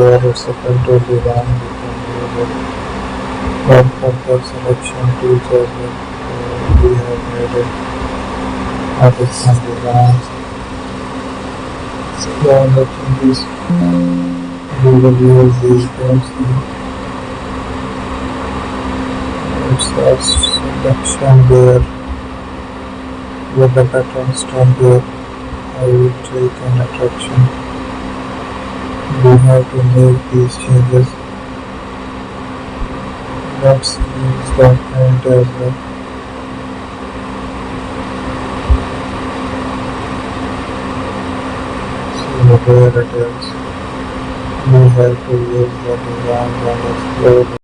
here it's a control design. You can use it for further selection tools as well. We have made it artisan designs. So the changes we will use these points. It's a selection there with the pattern stone here. I will take an attraction. We have to make these changes. Let's use the print as well. So there it is. We have to use the design and explore